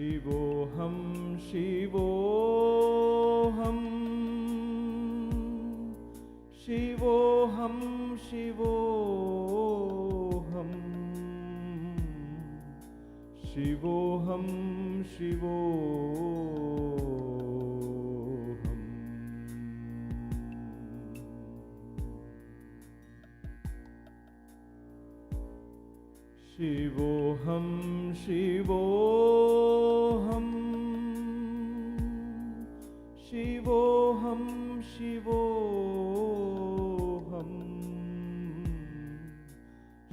Shivoham, Shivoham, Shivoham, Shivoham, Shivoham, Shivoham. Shivoham, Shivoham, Shivoham, Shivoham,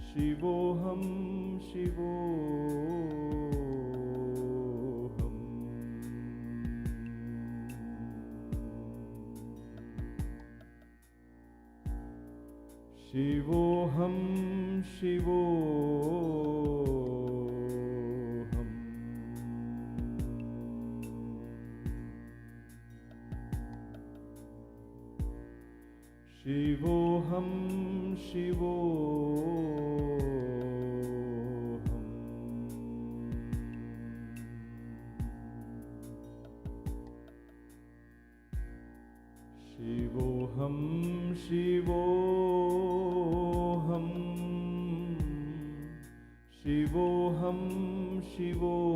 Shivoham, Shivoham. Shivoham, Shivoham. Shivoham, Shivoham. Shivoham, Shivoham, Shivoham, Shivoham.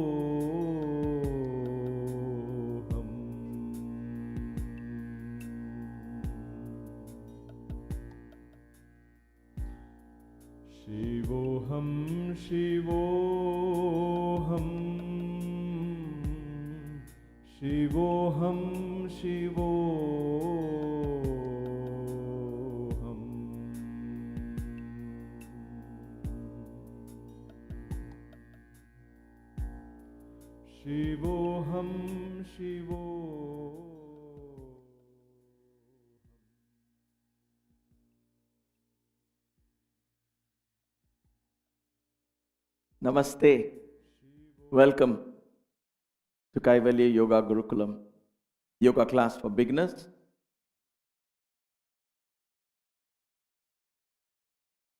Shivoham, Shivoham, Shivoham, Shivoham. Shivoham, Shivoham. Namaste. Welcome to Kaivalya Yoga Gurukulam, yoga class for beginners.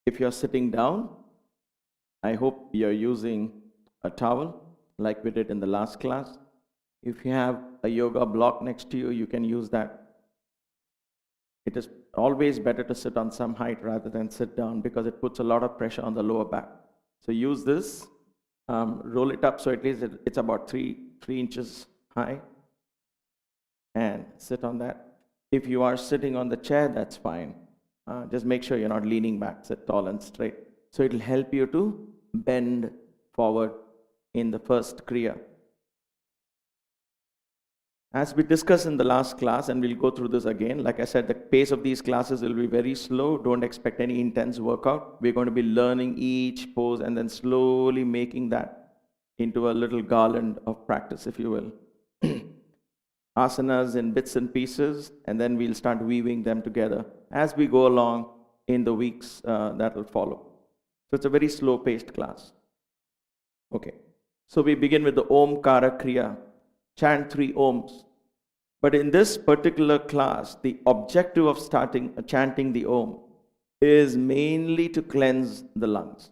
If you're sitting down, I hope you're using a towel like we did in the last class. If you have a yoga block next to you, you can use that. It is always better to sit on some height rather than sit down because it puts a lot of pressure on the lower back. So use this, roll it up so at least it's about 3 inches high, and sit on that. If you are sitting on the chair, that's fine. Just make sure you're not leaning back, sit tall and straight. So it will help you to bend forward in the first Kriya. As we discussed in the last class, and we'll go through this again, like I said, the pace of these classes will be very slow. Don't expect any intense workout. We're going to be learning each pose and then slowly making that into a little garland of practice, if you will. Asanas in bits and pieces, and then we'll start weaving them together as we go along in the weeks that will follow. So it's a very slow-paced class. Okay. So we begin with the Omkara Kriya. Chant 3 Oms. But in this particular class, the objective of chanting the Om is mainly to cleanse the lungs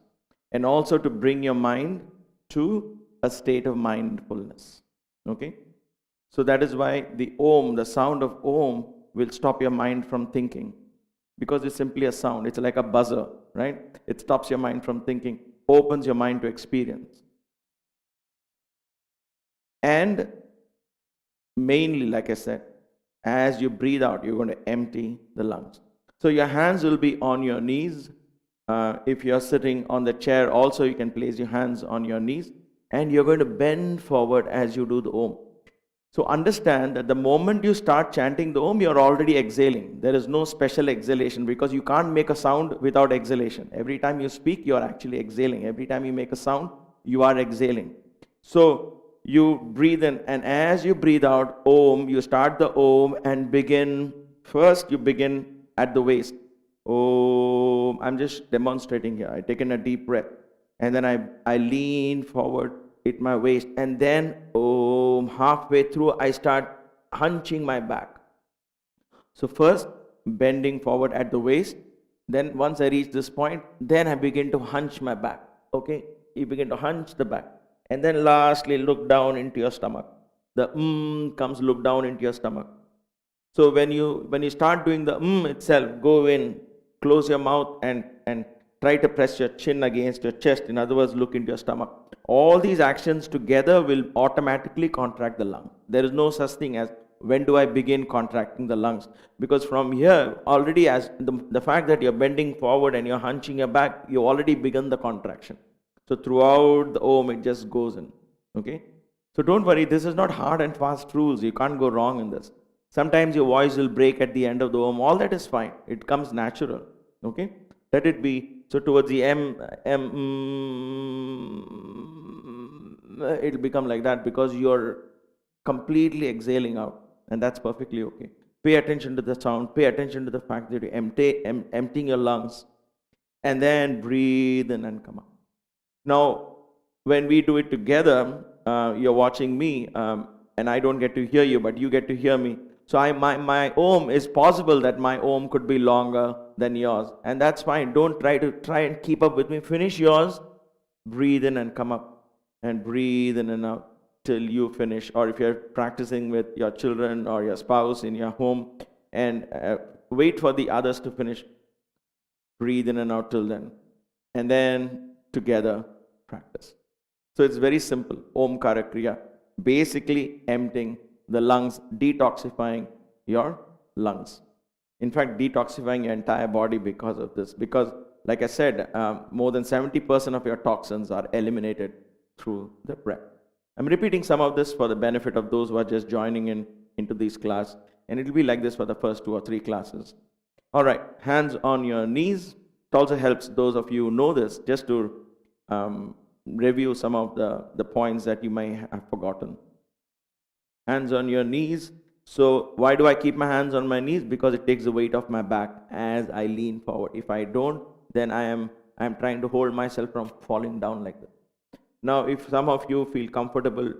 and also to bring your mind to a state of mindfulness. Okay? So that is why the Om, the sound of Om, will stop your mind from thinking, because it's simply a sound. It's like a buzzer, right? It stops your mind from thinking, opens your mind to experience. And mainly, like I said, as you breathe out, you're going to empty the lungs. So your hands will be on your knees. If you're sitting on the chair, also you can place your hands on your knees. And you're going to bend forward as you do the Om. So understand that the moment you start chanting the Om, you're already exhaling. There is no special exhalation because you can't make a sound without exhalation. Every time you speak, you're actually exhaling. Every time you make a sound, you are exhaling. So you breathe in, and as you breathe out, Om, you start the Om and begin. First, you begin at the waist. Om. I'm just demonstrating here. I take in a deep breath, and then I lean forward at my waist, and then Om. Halfway through, I start hunching my back. So first, bending forward at the waist. Then once I reach this point, then I begin to hunch my back. Okay? You begin to hunch the back. And then lastly, look down into your stomach. The comes, look down into your stomach. So when you start doing the itself, go in, close your mouth and try to press your chin against your chest. In other words, look into your stomach. All these actions together will automatically contract the lung. There is no such thing as when do I begin contracting the lungs? Because from here, already as the fact that you're bending forward and you're hunching your back, you already begun the contraction. So throughout the Om, it just goes in. Okay? So don't worry, this is not hard and fast rules. You can't go wrong in this. Sometimes your voice will break at the end of the Om. All that is fine. It comes natural. Okay? Let it be. So towards the it'll become like that because you're completely exhaling out. And that's perfectly okay. Pay attention to the sound. Pay attention to the fact that you're emptying your lungs. And then breathe in and come out. Now, when we do it together, you're watching me, and I don't get to hear you, but you get to hear me. So my Om is possible that my Om could be longer than yours. And that's fine. Don't try and keep up with me. Finish yours. Breathe in and come up. And breathe in and out till you finish. Or if you're practicing with your children or your spouse in your home, and wait for the others to finish. Breathe in and out till then. And then together practice. So it's very simple. Omkara Kriya. Basically emptying the lungs, detoxifying your lungs. In fact, detoxifying your entire body because of this. Because, like I said, more than 70% of your toxins are eliminated through the breath. I'm repeating some of this for the benefit of those who are just joining into this class. And it will be like this for the first 2 or 3 classes. All right, hands on your knees. It also helps those of you who know this just to review some of the points that you may have forgotten. Hands on your knees. So why do I keep my hands on my knees? Because it takes the weight off my back as I lean forward. If I don't, then I am trying to hold myself from falling down like this. Now, if some of you feel comfortable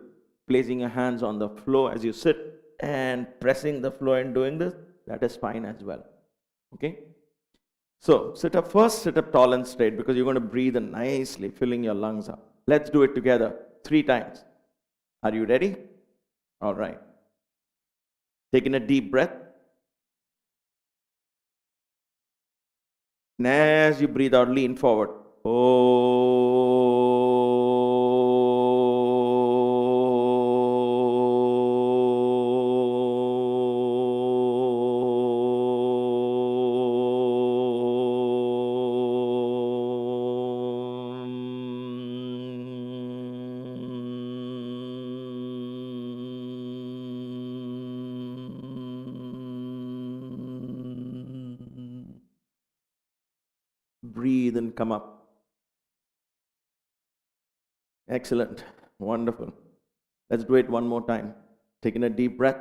placing your hands on the floor as you sit and pressing the floor and doing this, that is fine as well. Okay? So, sit up tall and straight because you're going to breathe in nicely, filling your lungs up. Let's do it together 3 times. Are you ready? All right. Taking a deep breath. And as you breathe out, lean forward. Breathe and come up. Excellent. Wonderful. Let's do it one more time. Taking a deep breath.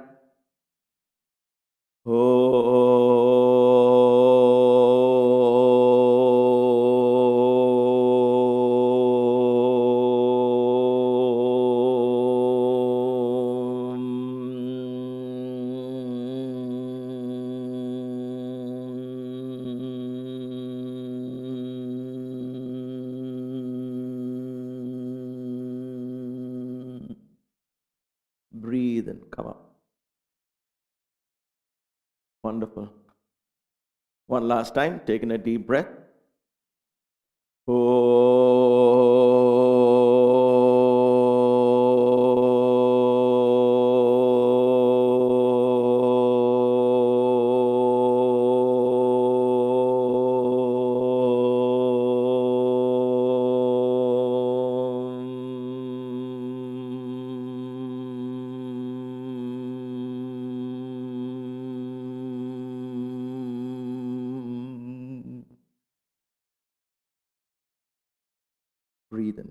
Breathe and come up. Wonderful. One last time, taking a deep breath. Breathe in.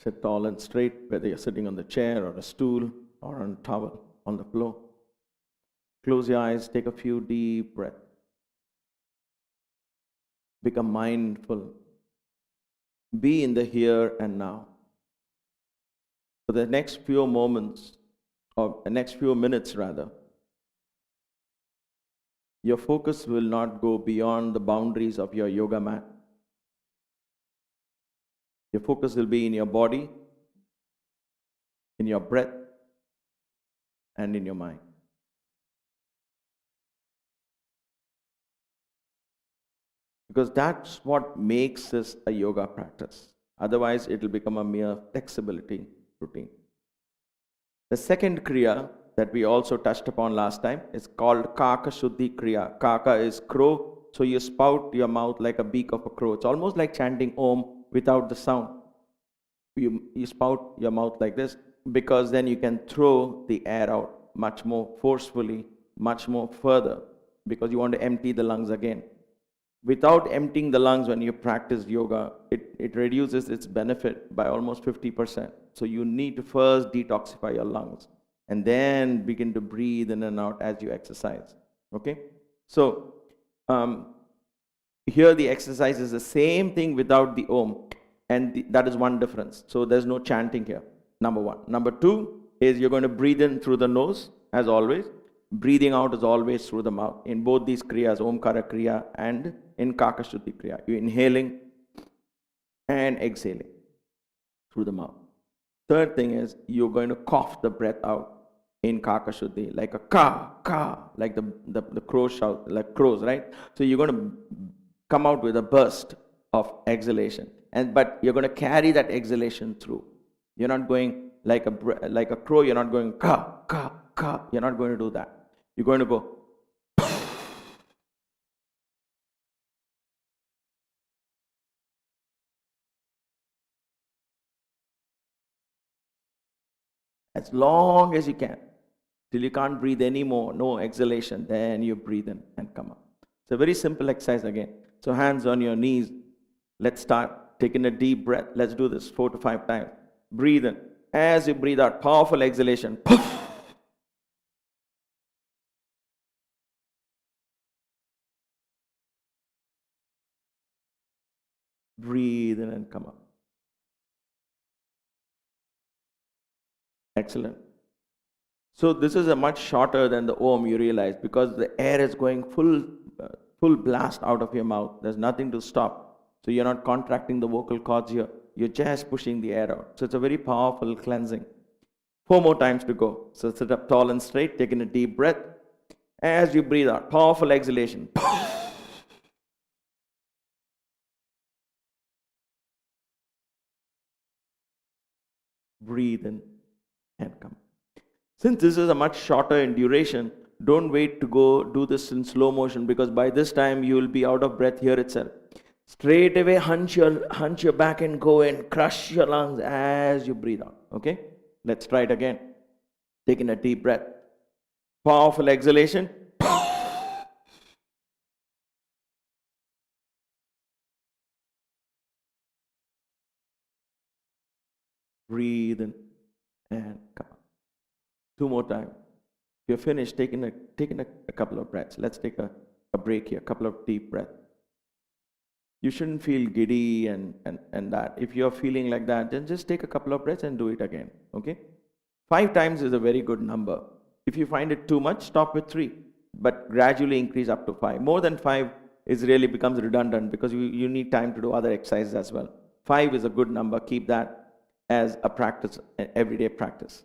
Sit tall and straight, whether you're sitting on the chair or a stool or on a towel on the floor. Close your eyes, take a few deep breaths. Become mindful. Be in the here and now. For the next few moments, or the next few minutes rather, your focus will not go beyond the boundaries of your yoga mat. Your focus will be in your body, in your breath, and in your mind. Because that's what makes this a yoga practice. Otherwise, it will become a mere flexibility routine. The second kriya that we also touched upon last time is called Kaka Shuddhi Kriya. Kaka is crow, so you spout your mouth like a beak of a crow. It's almost like chanting Om without the sound. You spout your mouth like this, because then you can throw the air out much more forcefully, much more further, because you want to empty the lungs again. Without emptying the lungs, when you practice yoga, it reduces its benefit by almost 50%. So you need to first detoxify your lungs and then begin to breathe in and out as you exercise. Okay? So here the exercise is the same thing without the Om, and that is one difference. So there's no chanting here, number one. Number two is you're going to breathe in through the nose, as always. Breathing out is always through the mouth. In both these kriyas, Omkara Kriya and in Kaka Shuddhi Kriya, you're inhaling and exhaling through the mouth. Third thing is you're going to cough the breath out in Kaka Shuddhi, like a ka, like the crow shout, like crows, right? So you're going to come out with a burst of exhalation, but you're going to carry that exhalation through. You're not going like a crow. You're not going ka. You're not going to do that. You're going to go as long as you can, till you can't breathe anymore, no exhalation, then you breathe in and come up. It's a very simple exercise again. So hands on your knees. Let's start taking a deep breath. Let's do this 4 to 5 times. Breathe in. As you breathe out, powerful exhalation. Breathe in and come up. Excellent. So this is a much shorter than the Om, you realize, because the air is going full blast out of your mouth. There's nothing to stop. So you're not contracting the vocal cords here. You're just pushing the air out. So it's a very powerful cleansing. 4 more times to go. So sit up tall and straight, taking a deep breath. As you breathe out, powerful exhalation. Breathe in and come. Since this is a much shorter in duration, don't wait to go do this in slow motion, because by this time you will be out of breath here itself. Straight away hunch your back and go and crush your lungs as you breathe out. Okay? Let's try it again. Taking a deep breath. Powerful exhalation. Breathe in and come. 2 more times. If you're finished, taking a couple of breaths. Let's take a break here, a couple of deep breaths. You shouldn't feel giddy and that. If you're feeling like that, then just take a couple of breaths and do it again. Okay? 5 times is a very good number. If you find it too much, stop with 3. But gradually increase up to 5. More than 5 really becomes redundant, because you need time to do other exercises as well. 5 is a good number. Keep that as a practice, an everyday practice.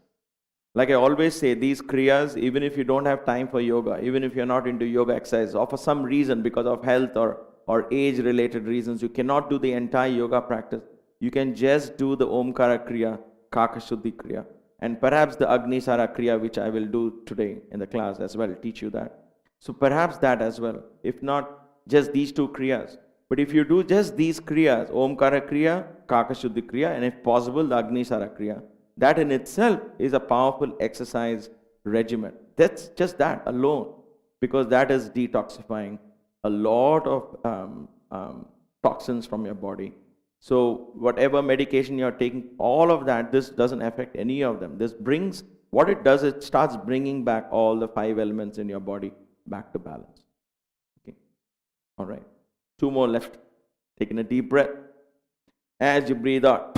Like I always say, these kriyas, even if you don't have time for yoga, even if you're not into yoga exercise, or for some reason, because of health or age-related reasons, you cannot do the entire yoga practice, you can just do the Omkara Kriya, Kaka Shuddhi Kriya, and perhaps the Agni Sara Kriya, which I will do today in the class as well, teach you that. So perhaps that as well. If not, just these 2 kriyas. But if you do just these kriyas, Omkara Kriya, Kaka Shuddhi Kriya, and if possible, the Agni Sara Kriya, that in itself is a powerful exercise regimen. That's just that alone, because that is detoxifying a lot of toxins from your body. So whatever medication you're taking, all of that, this doesn't affect any of them. This brings, what it does, it starts bringing back all the 5 elements in your body back to balance. Okay. All right. 2 more left. Taking a deep breath. As you breathe out.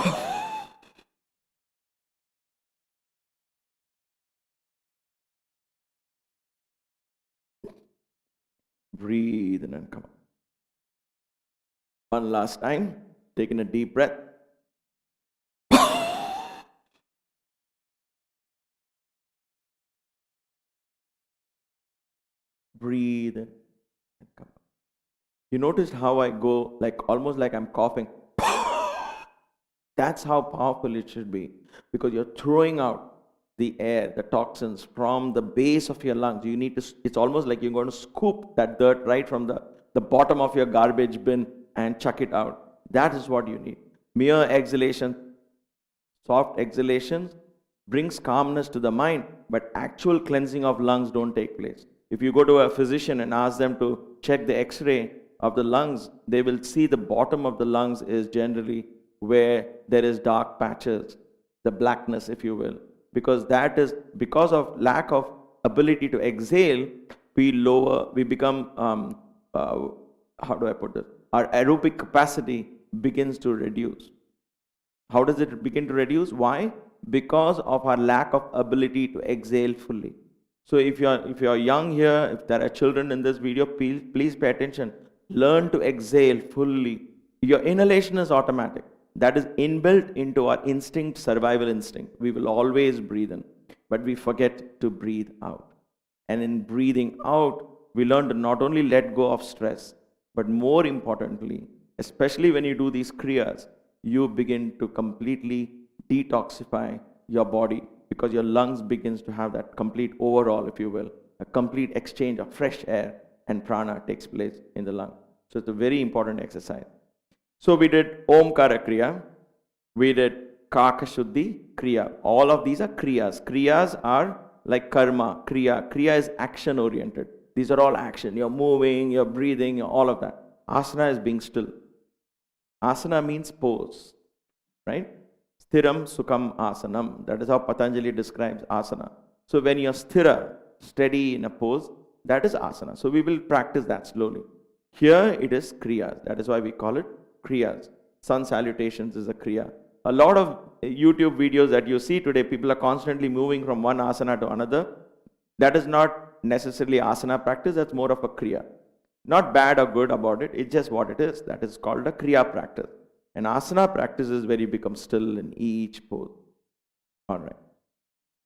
Breathe in and come up. One last time. Taking a deep breath. breathe in and come up. You noticed how I go like almost like I'm coughing. That's how powerful it should be, because you're throwing out the air, the toxins from the base of your lungs. You need to, it's almost like you're going to scoop that dirt right from the bottom of your garbage bin and chuck it out. That is what you need. Mere exhalation, soft exhalations brings calmness to the mind, but actual cleansing of lungs don't take place. If you go to a physician and ask them to check the x-ray of the lungs, they will see the bottom of the lungs is generally where there is dark patches, the blackness, if you will, because that is because of lack of ability to exhale. We become how do I put this, our aerobic capacity begins to reduce. How does it begin to reduce? Why? Because of our lack of ability to exhale fully. So if you're young here, if there are children in this video, please pay attention. Learn to exhale fully. Your inhalation is automatic. That is inbuilt into our instinct, survival instinct. We will always breathe in, but we forget to breathe out. And in breathing out, we learn to not only let go of stress, but more importantly, especially when you do these kriyas, you begin to completely detoxify your body, because your lungs begins to have that complete overall, if you will, a complete exchange of fresh air and prana takes place in the lung. So it's a very important exercise. So we did Omkara Kriya, we did Kakashuddhi Kriya. All of these are Kriyas. Kriyas are like karma, Kriya. Kriya is action oriented. These are all action. You're moving, you're breathing, all of that. Asana is being still. Asana means pose, right? Sthiram Sukham Asanam. That is how Patanjali describes asana. So when you're sthira, steady in a pose, that is asana. So we will practice that slowly. Here it is kriyas. That is why we call it kriyas. Sun salutations is a kriya. A lot of YouTube videos that you see today, people are constantly moving from one asana to another. That is not necessarily asana practice. That's more of a kriya. Not bad or good about it. It's just what it is. That is called a kriya practice. And asana practice is where you become still in each pose. All right.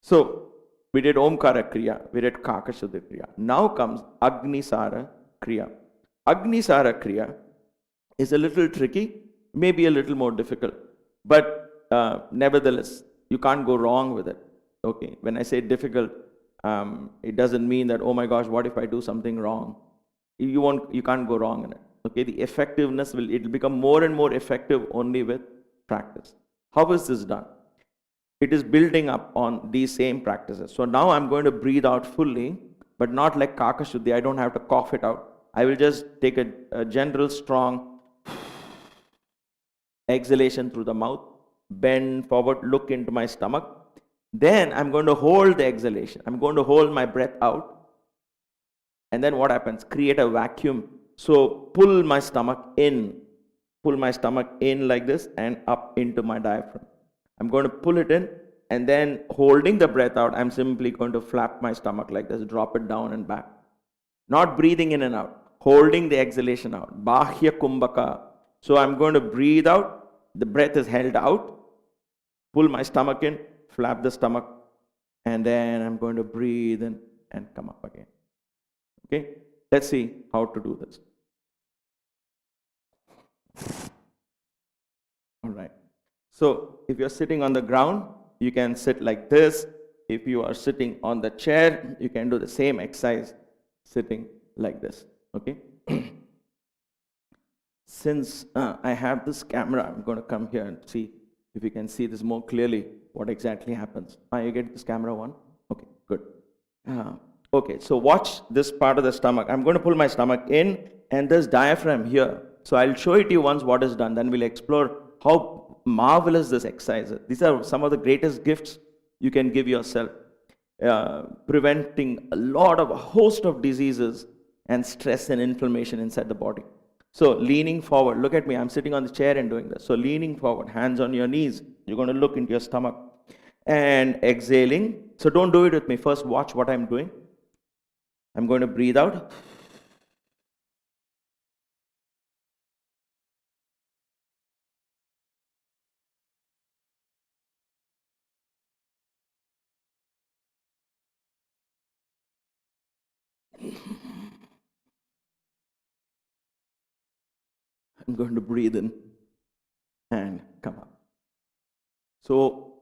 So we did Omkara Kriya. We did Kakashuddhi Kriya. Now comes Agni Sara Kriya. Agni Sara Kriya is a little tricky, maybe a little more difficult, but nevertheless, you can't go wrong with it. Okay. When I say difficult, it doesn't mean that, oh my gosh, what if I do something wrong? You can't go wrong in it. Okay, the effectiveness it'll become more and more effective only with practice. How is this done? It is building up on these same practices. So now I'm going to breathe out fully, but not like Kakashuddhi. I don't have to cough it out. I will just take a general strong exhalation through the mouth, bend forward, look into my stomach. Then I'm going to hold the exhalation. I'm going to hold my breath out. And then what happens? Create a vacuum. So pull my stomach in like this and up into my diaphragm. I'm going to pull it in, and then holding the breath out, I'm simply going to flap my stomach like this, drop it down and back. Not breathing in and out, holding the exhalation out. Bahya kumbhaka. So I'm going to breathe out, the breath is held out, pull my stomach in, flap the stomach, and then I'm going to breathe in and come up again. Okay, let's see how to do this. All right. So if you're sitting on the ground, you can sit like this. If you are sitting on the chair, you can do the same exercise sitting like this. Okay. Since I have this camera, I'm going to come here and see if you can see this more clearly, what exactly happens. You get this camera one? Okay, good. Okay, so watch this part of the stomach. I'm going to pull my stomach in, and this diaphragm here. So I'll show it to you once what is done. Then we'll explore how marvelous this exercise is. These are some of the greatest gifts you can give yourself, preventing a host of diseases and stress and inflammation inside the body. So leaning forward, look at me, I'm sitting on the chair and doing this. So leaning forward, hands on your knees, you're going to look into your stomach and exhaling. So don't do it with me. First, watch what I'm doing. I'm going to breathe out. I'm going to breathe in and come up. So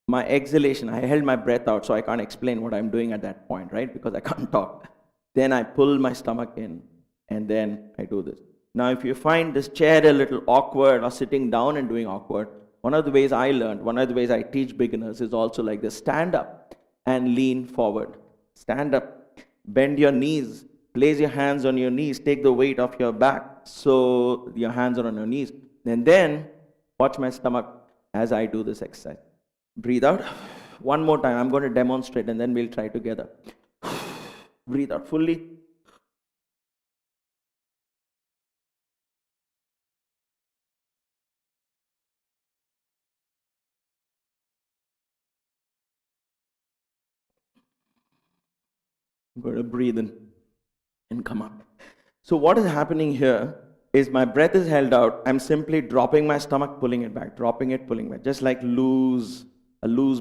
my exhalation, I held my breath out, so I can't explain what I'm doing at that point, right? Because I can't talk. Then I pull my stomach in, and then I do this. Now, if you find this chair a little awkward or sitting down and doing awkward, one of the ways I learned, one of the ways I teach beginners is also like this. Stand up and lean forward. Stand up, bend your knees, place your hands on your knees, take the weight off your back so your hands are on your knees. And then watch my stomach as I do this exercise. Breathe out. One more time. I'm going to demonstrate and then we'll try together. Breathe out fully. I'm going to breathe in and come up. So what is happening here is my breath is held out. I'm simply dropping my stomach, pulling it back, dropping it, pulling back. Just like a loose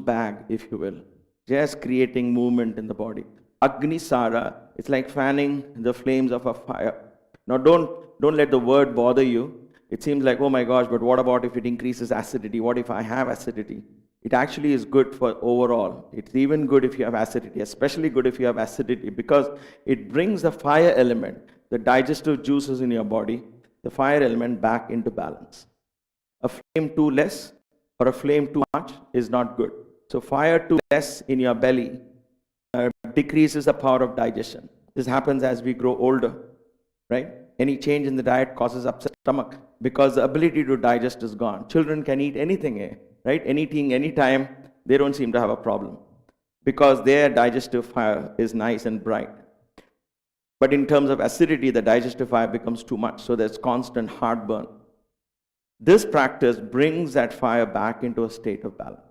bag, if you will. Just creating movement in the body. Agni Sara, it's like fanning the flames of a fire. Now don't let the word bother you. It seems like, oh my gosh, but what about if it increases acidity? What if I have acidity? It actually is good for overall. It's even good if you have acidity, especially good if you have acidity, because it brings the fire element, the digestive juices in your body, the fire element back into balance. A flame too less or a flame too much is not good. So fire too less in your belly decreases the power of digestion. This happens as we grow older, right? Any change in the diet causes upset stomach because the ability to digest is gone. Children can eat anything, right? Anything, anytime, they don't seem to have a problem because their digestive fire is nice and bright. But in terms of acidity, the digestive fire becomes too much, so there's constant heartburn. This practice brings that fire back into a state of balance.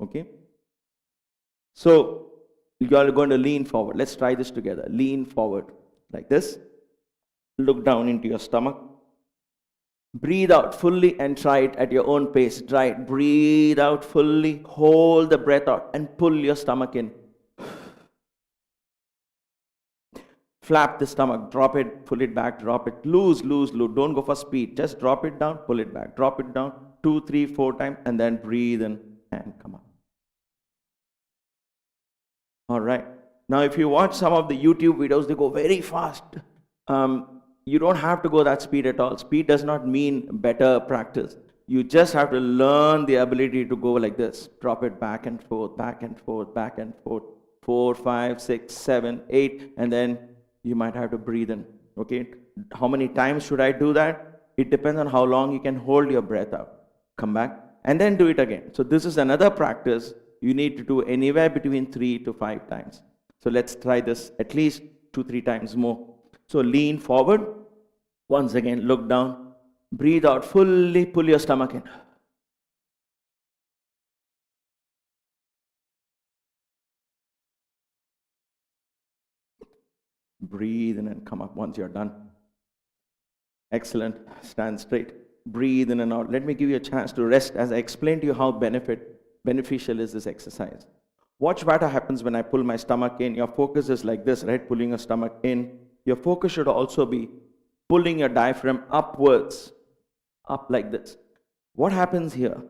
Okay? So, you are going to lean forward. Let's try this together. Lean forward like this. Look down into your stomach. Breathe out fully and try it at your own pace. Try it. Breathe out fully. Hold the breath out and pull your stomach in. Flap the stomach. Drop it. Pull it back. Drop it. Loose. Don't go for speed. Just drop it down. Pull it back. Drop it down. 2, 3, 4 times. And then breathe in and come up. All right. Now, if you watch some of the YouTube videos, they go very fast. You don't have to go that speed at all. Speed does not mean better practice. You just have to learn the ability to go like this. Drop it back and forth, back and forth, back and forth. 4, 5, 6, 7, 8. And then you might have to breathe in. Okay. How many times should I do that? It depends on how long you can hold your breath out. Come back and then do it again. So this is another practice you need to do anywhere between 3 to 5 times. So let's try this at least 2, 3 times more. So lean forward. Once again, look down. Breathe out fully. Pull your stomach in. Breathe in and come up once you're done. Excellent. Stand straight. Breathe in and out. Let me give you a chance to rest as I explain to you how beneficial is this exercise. Watch what happens when I pull my stomach in. Your focus is like this, right? Pulling your stomach in. Your focus should also be pulling your diaphragm upwards, up like this. What happens here?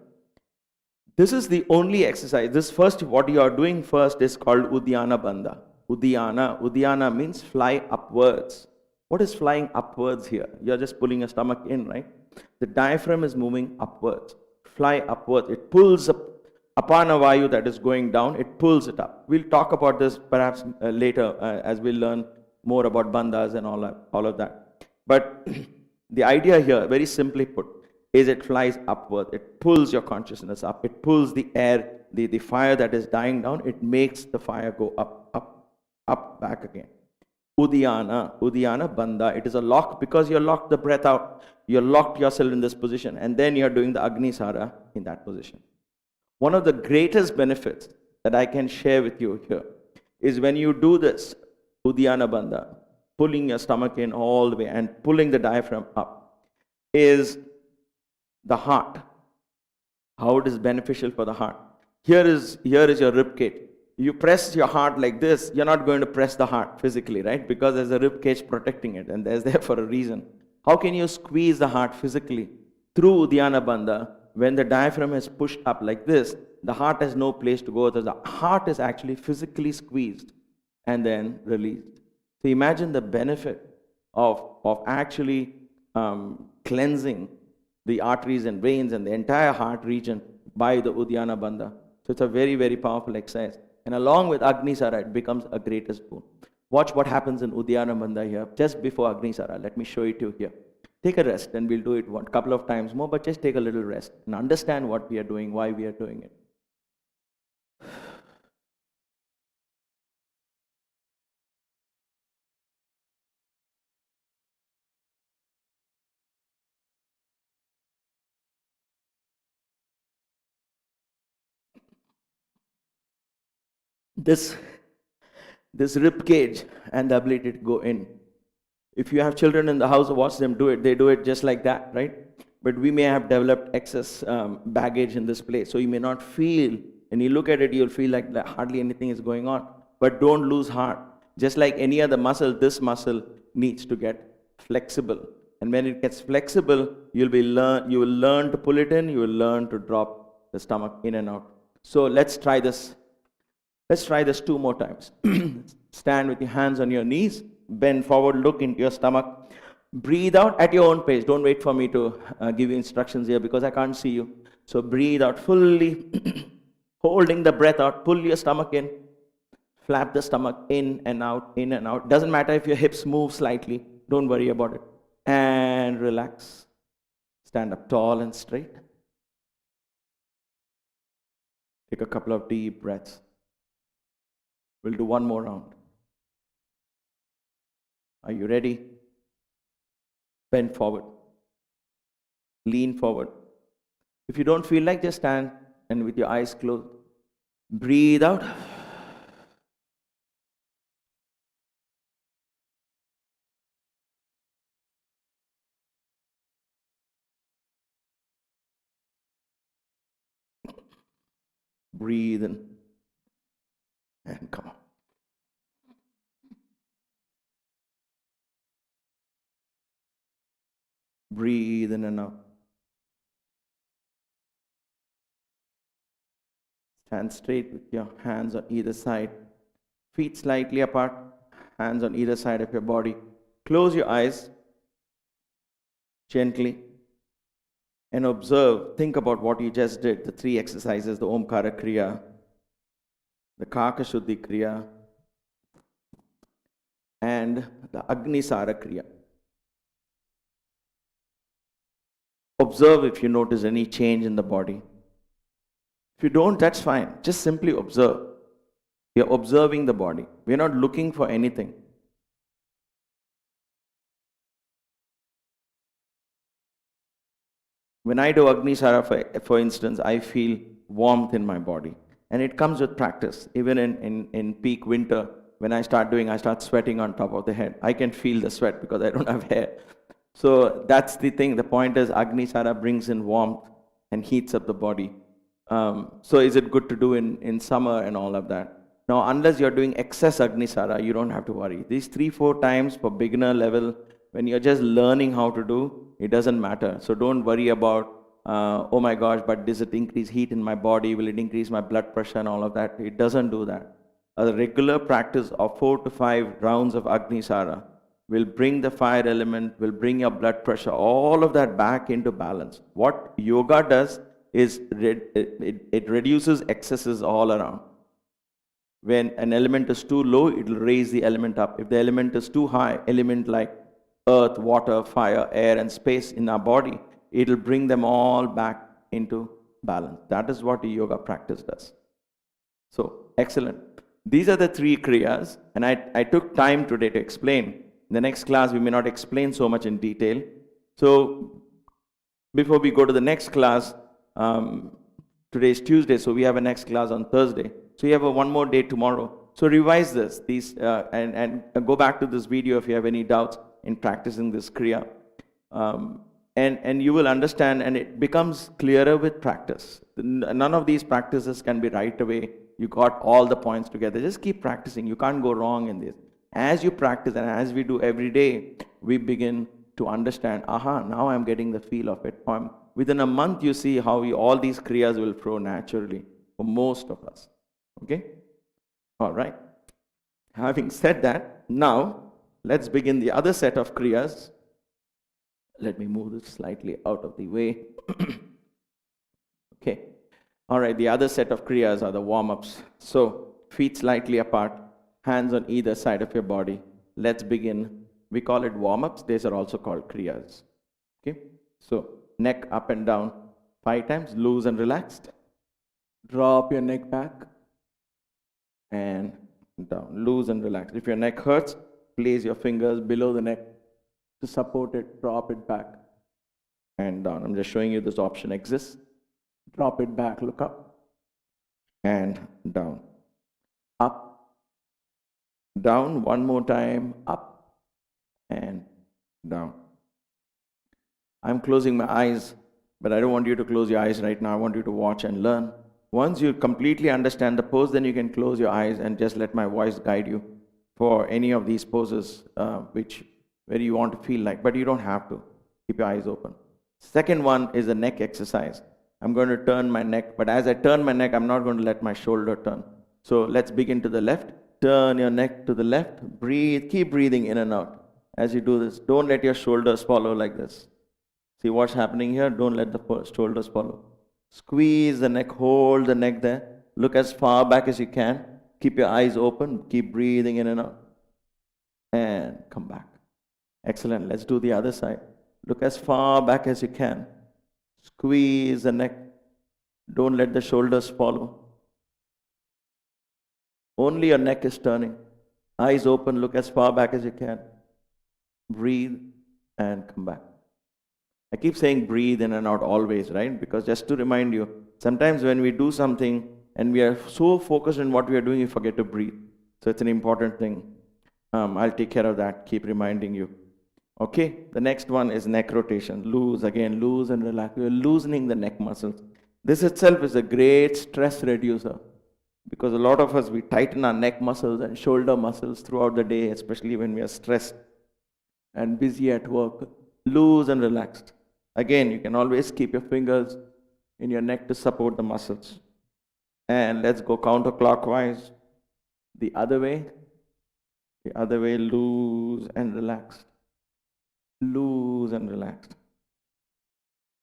This is the only exercise. What you are doing first is called Uddiyana Bandha. Uddiyana means fly upwards. What is flying upwards here? You're just pulling your stomach in, right? The diaphragm is moving upwards. Fly upwards. It pulls up apana vayu that is going down. It pulls it up. We'll talk about this perhaps later as we learn more about bandhas and all of that. But the idea here, very simply put, is it flies upward. It pulls your consciousness up. It pulls the air, the fire that is dying down. It makes the fire go up, back again. Uddiyana Bandha. It is a lock because you locked the breath out. You locked yourself in this position. And then you're doing the Agni Sara in that position. One of the greatest benefits that I can share with you here is when you do this, Uddiyana Bandha, pulling your stomach in all the way and pulling the diaphragm up, is the heart. How it is beneficial for the heart. Here is your rib cage. You press your heart like this, you're not going to press the heart physically, right? Because there's a rib cage protecting it, and there's there for a reason. How can you squeeze the heart physically? Through Uddiyana Bandha, when the diaphragm is pushed up like this, the heart has no place to go. The heart is actually physically squeezed and then released. So imagine the benefit of actually cleansing the arteries and veins and the entire heart region by the Uddiyana Bandha. So it's a very, very powerful exercise. And along with Agni Sara, it becomes a greatest boon. Watch what happens in Uddiyana Bandha here, just before Agni Sara. Let me show it to you here. Take a rest, and we'll do it a couple of times more, but just take a little rest and understand what we are doing, why we are doing it. This rib cage and the ability to go in. If you have children in the house, watch them do it. They do it just like that, right? But we may have developed excess baggage in this place. So you may not feel, when you look at it, you'll feel like hardly anything is going on. But don't lose heart. Just like any other muscle, this muscle needs to get flexible. And when it gets flexible, you will learn to pull it in, you will learn to drop the stomach in and out. So let's try this. Let's try this 2 more times. Stand with your hands on your knees, bend forward, look into your stomach. Breathe out at your own pace. Don't wait for me to give you instructions here because I can't see you. So breathe out fully, holding the breath out. Pull your stomach in. Flap the stomach in and out, in and out. Doesn't matter if your hips move slightly. Don't worry about it. And relax. Stand up tall and straight. Take a couple of deep breaths. We'll do 1 more round. Are you ready? Bend forward. Lean forward. If you don't feel like, just stand and with your eyes closed. Breathe out. Breathe in. And come on. Breathe in and out. Stand straight with your hands on either side. Feet slightly apart. Hands on either side of your body. Close your eyes gently and observe. Think about what you just did. The 3 exercises, the Omkara Kriya, the Kaka Shuddhi Kriya, and the Agni Sara Kriya. Observe if you notice any change in the body. If you don't, that's fine. Just simply observe. We are observing the body. We are not looking for anything. When I do Agni Sara, for instance, I feel warmth in my body. And it comes with practice. Even in peak winter, when I start sweating on top of the head. I can feel the sweat because I don't have hair. So that's the thing. The point is Agni Sara brings in warmth and heats up the body. So is it good to do in summer and all of that? Now, unless you're doing excess Agni Sara, you don't have to worry. These 3-4 times for beginner level, when you're just learning how to do, it doesn't matter. So don't worry about, oh my gosh, but does it increase heat in my body? Will it increase my blood pressure and all of that? It doesn't do that. A regular practice of 4 to 5 rounds of Agni Sara will bring the fire element, will bring your blood pressure, all of that back into balance. What yoga does is it reduces excesses all around. When an element is too low, it will raise the element up. If the element is too high, element like earth, water, fire, air, and space in our body, it will bring them all back into balance. That is what the yoga practice does. So, excellent. These are the 3 kriyas, and I took time today to explain. In the next class, we may not explain so much in detail. So, before we go to the next class, today is Tuesday, so we have a next class on Thursday. So you have one more day tomorrow. So revise this, and go back to this video if you have any doubts in practicing this kriya. And you will understand, and it becomes clearer with practice. None of these practices can be right away. You got all the points together. Just keep practicing. You can't go wrong in this. As you practice and as we do every day, we begin to understand, now I'm getting the feel of it. Within a month, you see how all these kriyas will flow naturally for most of us. Okay? All right. Having said that, now let's begin the other set of kriyas. Let me move this slightly out of the way. Okay. All right, the other set of kriyas are the warm-ups. So, feet slightly apart, hands on either side of your body. Let's begin. We call it warm-ups. These are also called kriyas. Okay. So, neck up and down 5 times, loose and relaxed. Drop your neck back and down, loose and relaxed. If your neck hurts, place your fingers below the neck to support it, drop it back and down. I'm just showing you this option exists. Drop it back, look up and down. Up, down, one more time, up and down. I'm closing my eyes, but I don't want you to close your eyes right now. I want you to watch and learn. Once you completely understand the pose, then you can close your eyes and just let my voice guide you for any of these poses where you want to feel like, but you don't have to. Keep your eyes open. Second one is the neck exercise. I'm going to turn my neck, but as I turn my neck, I'm not going to let my shoulder turn. So let's begin to the left. Turn your neck to the left. Breathe. Keep breathing in and out. As you do this, don't let your shoulders follow like this. See what's happening here? Don't let the shoulders follow. Squeeze the neck, hold the neck there. Look as far back as you can. Keep your eyes open. Keep breathing in and out. And come back. Excellent. Let's do the other side. Look as far back as you can. Squeeze the neck. Don't let the shoulders follow. Only your neck is turning. Eyes open. Look as far back as you can. Breathe and come back. I keep saying breathe in and out always, right? Because just to remind you, sometimes when we do something and we are so focused on what we are doing, we forget to breathe. So it's an important thing. I'll take care of that. Keep reminding you. Okay, the next one is neck rotation. Loose and relax. You're loosening the neck muscles. This itself is a great stress reducer because a lot of us, we tighten our neck muscles and shoulder muscles throughout the day, especially when we are stressed and busy at work. Loose and relaxed. Again, you can always keep your fingers in your neck to support the muscles. And let's go counterclockwise. The other way, loose and relaxed. Loose and relaxed.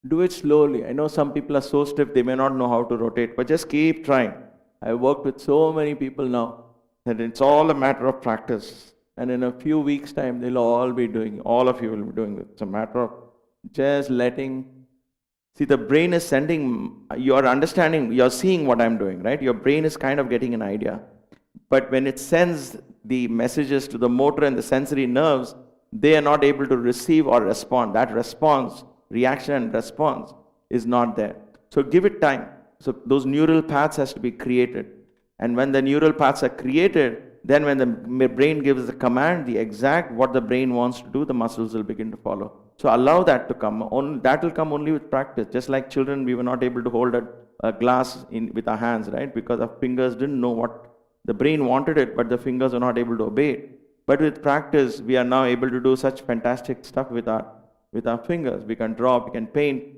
Do it slowly. I know some people are so stiff, they may not know how to rotate, but just keep trying. I've worked with so many people now that it's all a matter of practice. And in a few weeks' time, all of you will be doing it. It's a matter of just letting. See, the brain is sending, you're understanding, you're seeing what I'm doing, right? Your brain is kind of getting an idea. But when it sends the messages to the motor and the sensory nerves, they are not able to receive or respond. That response, reaction and response is not there. So give it time. So those neural paths has to be created. And when the neural paths are created, then when the brain gives the command, the exact what the brain wants to do, the muscles will begin to follow. So allow that to come. That will come only with practice. Just like children, we were not able to hold a glass with our hands, right? Because our fingers didn't know what the brain wanted it, but the fingers are not able to obey it. But with practice, we are now able to do such fantastic stuff with our fingers. We can draw, we can paint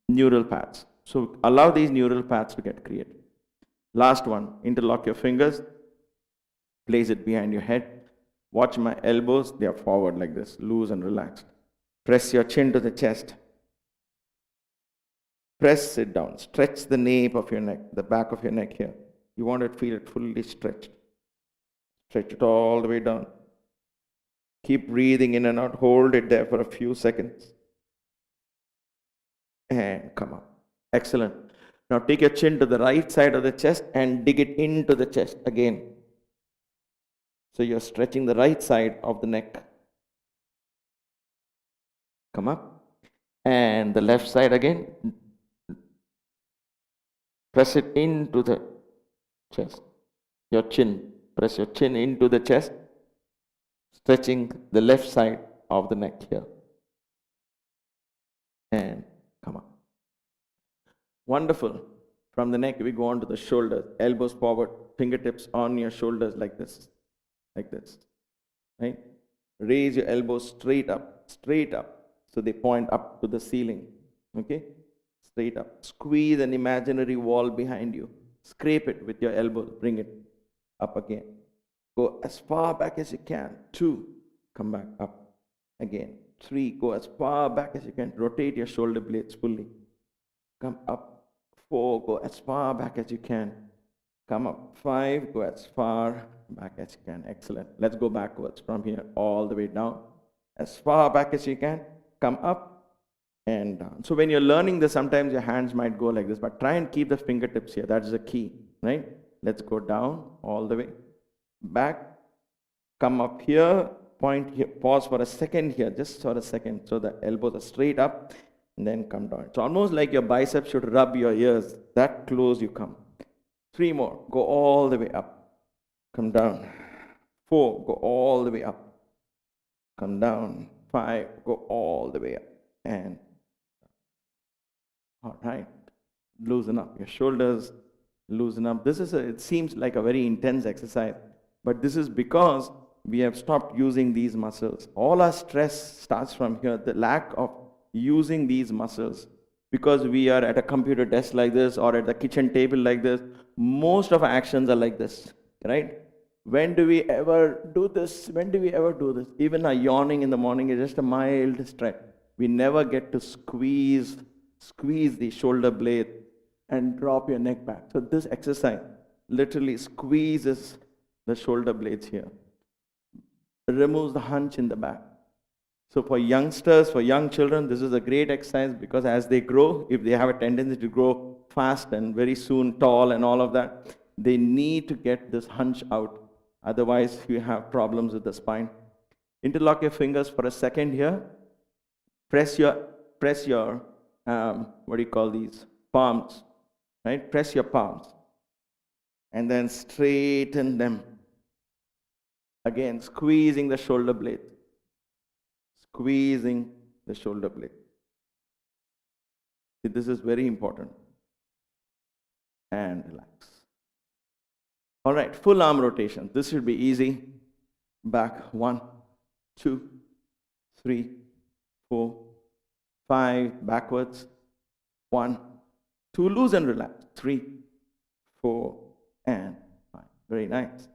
neural paths. So allow these neural paths to get created. Last one, interlock your fingers. Place it behind your head. Watch my elbows, they are forward like this, loose and relaxed. Press your chin to the chest. Press it down. Stretch the nape of your neck, the back of your neck here. You want to feel it fully stretched. Stretch it all the way down. Keep breathing in and out. Hold it there for a few seconds. And come up. Excellent. Now take your chin to the right side of the chest and dig it into the chest again. So you're stretching the right side of the neck. Come up. And the left side again. Press it into the chest. Your chin. Press your chin into the chest. Stretching the left side of the neck here. And come up. Wonderful. From the neck, we go on to the shoulders. Elbows forward, fingertips on your shoulders like this. Like this. Right? Raise your elbows straight up. straight up. So they point up to the ceiling. Okay? Straight up. Squeeze an imaginary wall behind you. Scrape it with your elbow. Bring it up again. Go as far back as you can. 2. Come back up again. 3. Go as far back as you can. Rotate your shoulder blades fully. Come up. 4. Go as far back as you can. Come up. 5. Go as far back as you can. Excellent. Let's go backwards from here all the way down. As far back as you can. Come up and down. So when you're learning this, sometimes your hands might go like this, but try and keep the fingertips here. That is the key, right? Let's go down all the way. Back. Come up here. Point here. Pause for a second here. Just for a second. So the elbows are straight up. And then come down. It's almost like your biceps should rub your ears. That close you come. 3 more. Go all the way up. Come down. 4. Go all the way up. Come down. 5. Go all the way up. And all right. Loosen up your shoulders. Loosen up. It seems like a very intense exercise. But this is because we have stopped using these muscles. All our stress starts from here. The lack of using these muscles, because we are at a computer desk like this or at the kitchen table like this. Most of our actions are like this, right? When do we ever do this? Even a yawning in the morning is just a mild stretch. We never get to squeeze the shoulder blade and drop your neck back. So this exercise literally squeezes the shoulder blades here. It removes the hunch in the back. So for youngsters, for young children, this is a great exercise, because as they grow, if they have a tendency to grow fast and very soon tall and all of that, they need to get this hunch out. Otherwise, you have problems with the spine. Interlock your fingers for a second here. Press your palms, right? Press your palms. And then straighten them. Again, squeezing the shoulder blade. Squeezing the shoulder blade. See, this is very important. And relax. All right, full arm rotation. This should be easy. Back. 1, 2, 3, 4, 5. Backwards. 1, 2. Loose and relax. 3, 4, and 5. Very nice.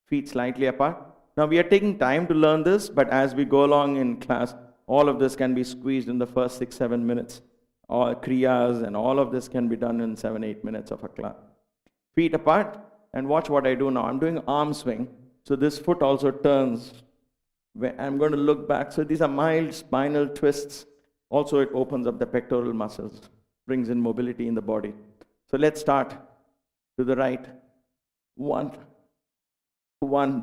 Feet slightly apart. Now we are taking time to learn this, but as we go along in class, all of this can be squeezed in the first 6-7 minutes. All kriyas and all of this can be done in 7-8 minutes of a class. Feet apart, and watch what I do now. I'm doing arm swing, so this foot also turns. I'm going to look back. So these are mild spinal twists. Also, it opens up the pectoral muscles, brings in mobility in the body. So let's start to the right. 1,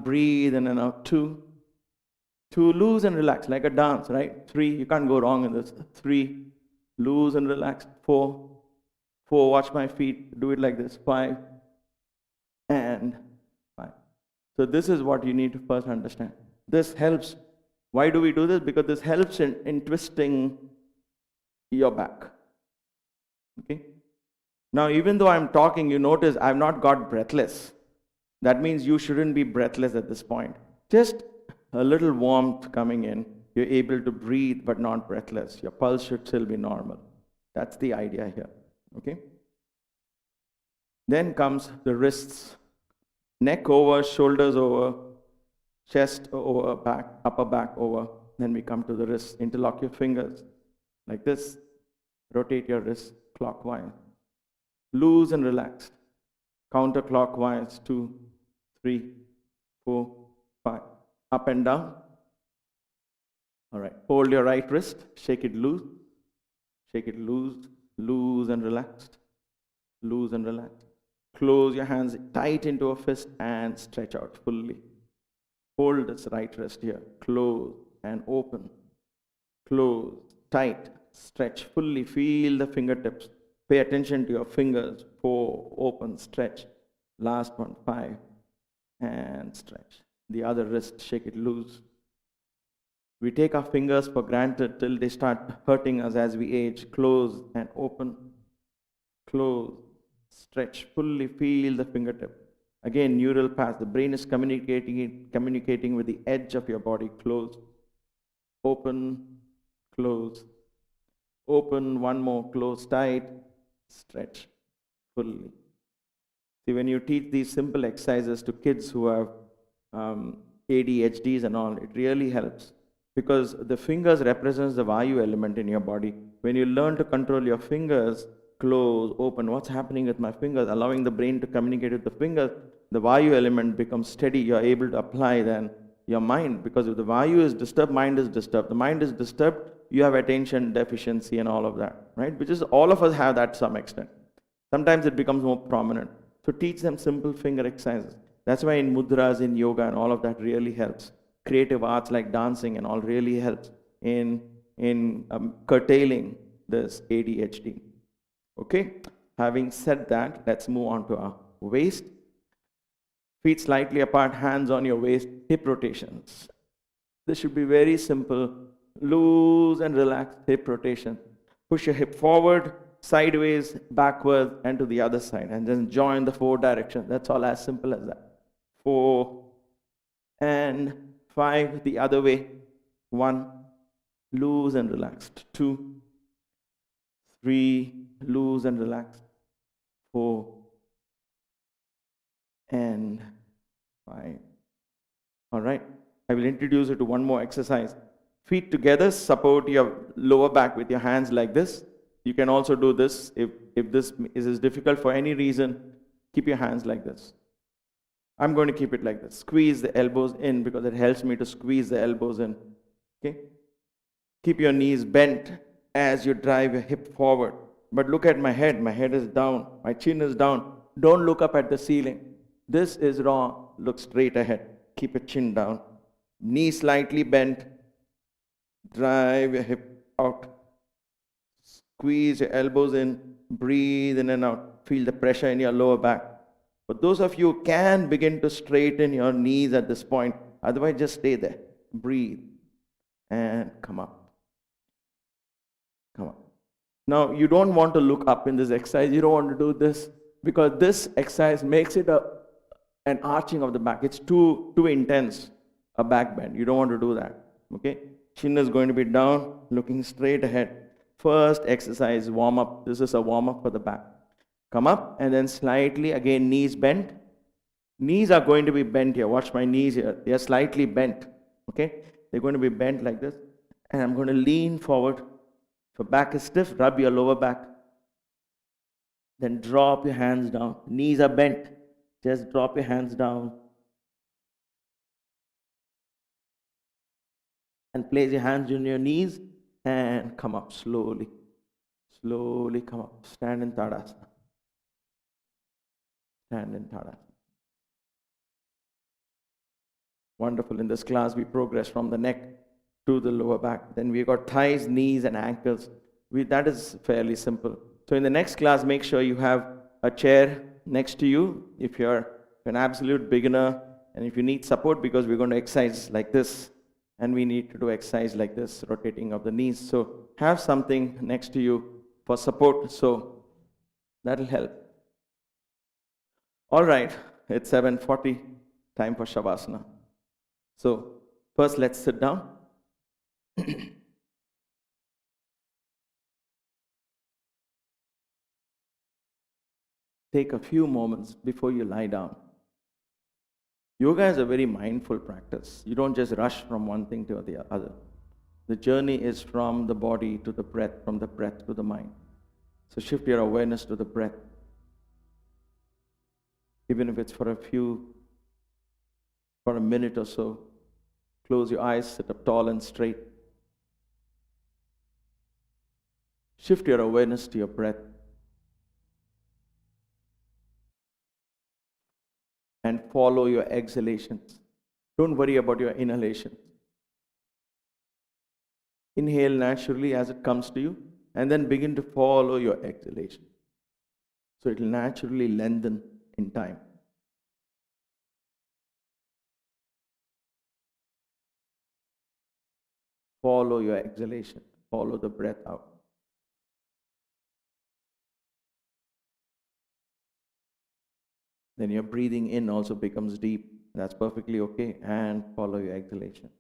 breathe in and out. 2, loose and relax, like a dance, right? 3, you can't go wrong in this. 3, loose and relax. 4, watch my feet, do it like this. 5, and 5. So this is what you need to first understand. This helps. Why do we do this? Because this helps in twisting your back. Okay? Now, even though I'm talking, you notice I've not got breathless. That means you shouldn't be breathless at this point. Just a little warmth coming in. You're able to breathe but not breathless. Your pulse should still be normal. That's the idea here. Okay? Then comes the wrists. Neck over, shoulders over, chest over, back, upper back over. Then we come to the wrists. Interlock your fingers like this. Rotate your wrists clockwise. Loose and relaxed. Counterclockwise. 2, 3, 4, 5. Up and down. All right. Hold your right wrist. Shake it loose. Shake it loose. Loose and relaxed. Loose and relaxed. Close your hands tight into a fist and stretch out fully. Hold this right wrist here. Close and open. Close. Tight. Stretch fully. Feel the fingertips. Pay attention to your fingers. 4. Open. Stretch. Last one. 5. And stretch. The other wrist, shake it loose. We take our fingers for granted till they start hurting us as we age. Close and open. Close. Stretch. Fully feel the fingertip. Again, neural path. The brain is communicating with the edge of your body. Close. open, close, open, one more, close tight, stretch fully. See, when you teach these simple exercises to kids who have ADHDs and all, it really helps because the fingers represents the Vayu element in your body. When you learn to control your fingers, close, open, what's happening with my fingers, allowing the brain to communicate with the fingers, the Vayu element becomes steady. You're able to apply then your mind, because if the Vayu is disturbed, mind is disturbed. The mind is disturbed, you have attention deficiency and all of that, right? Which is all of us have that to some extent. Sometimes it becomes more prominent. So teach them simple finger exercises. That's why in mudras, in yoga and all of that really helps. Creative arts like dancing and all really helps in curtailing this ADHD. Okay? Having said that, let's move on to our waist. Feet slightly apart, hands on your waist, hip rotations. This should be very simple. Loose and relaxed hip rotation. Push your hip forward, sideways, backward, and to the other side. And then join the 4 directions. That's all, as simple as that. 4 and 5 the other way. 1, loose and relaxed. 2, 3, loose and relaxed. 4 and 5. All right. I will introduce you to one more exercise. Feet together, support your lower back with your hands like this. You can also do this. If this is difficult for any reason, keep your hands like this. I'm going to keep it like this. Squeeze the elbows in because it helps me to squeeze the elbows in. Okay? Keep your knees bent as you drive your hip forward. But look at my head. My head is down. My chin is down. Don't look up at the ceiling. This is wrong. Look straight ahead. Keep your chin down. Knee slightly bent. Drive your hip out. Squeeze your elbows in. Breathe in and out. Feel the pressure in your lower back. For those of you who can begin to straighten your knees at this point, otherwise just stay there. Breathe and come up. Come up. Now, you don't want to look up in this exercise. You don't want to do this because this exercise makes it an arching of the back. It's too intense, a back bend. You don't want to do that. Okay? Chin is going to be down, looking straight ahead. First exercise, warm up. This is a warm up for the back. Come up and then slightly, again, knees bent. Knees are going to be bent here. Watch my knees here. They are slightly bent. Okay? They're going to be bent like this. And I'm going to lean forward. If your back is stiff, rub your lower back. Then drop your hands down. Knees are bent. Just drop your hands down. And place your hands on your knees and come up slowly. Slowly come up. Stand in Tadasana. Stand in Tadasana. Wonderful. In this class, we progress from the neck to the lower back. Then we got thighs, knees, and ankles. That is fairly simple. So in the next class, make sure you have a chair next to you if you're an absolute beginner and if you need support, because we're going to exercise like this and we need to do exercise like this, rotating of the knees. So have something next to you for support. So that'll help. All right, it's 7:40, time for Shavasana. So first, let's sit down. Take a few moments before you lie down. Yoga is a very mindful practice. You don't just rush from one thing to the other. The journey is from the body to the breath, from the breath to the mind. So shift your awareness to the breath. Even if it's for a minute or so, close your eyes, sit up tall and straight. Shift your awareness to your breath. And follow your exhalations. Don't worry about your inhalations. Inhale naturally as it comes to you, and then begin to follow your exhalation. So it will naturally lengthen in time. Follow your exhalation. Follow the breath out. Then your breathing in also becomes deep. That's perfectly okay. And follow your exhalation.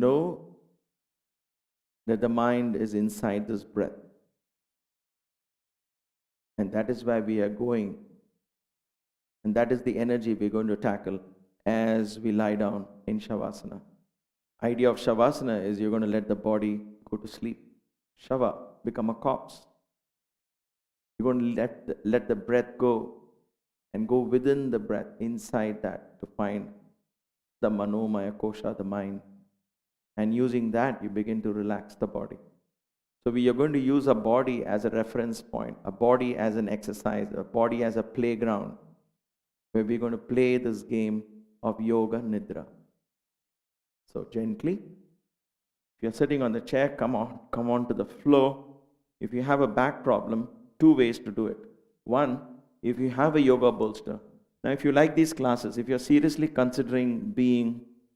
Know that the mind is inside this breath. And that is where we are going. And that is the energy we're going to tackle as we lie down in Shavasana. Idea of Shavasana is you're going to let the body go to sleep. Shava, become a corpse. You're going to let the breath go and go within the breath, inside that, to find the manomaya kosha, the mind. And using that, you begin to relax the body. So we are going to use a body as a reference point, a body as an exercise, a body as a playground, where we're going to play this game of yoga nidra. So gently, if you're sitting on the chair, come on to the floor. If you have a back problem, 2 ways to do it. One, if you have a yoga bolster. Now, if you like these classes, if you're seriously considering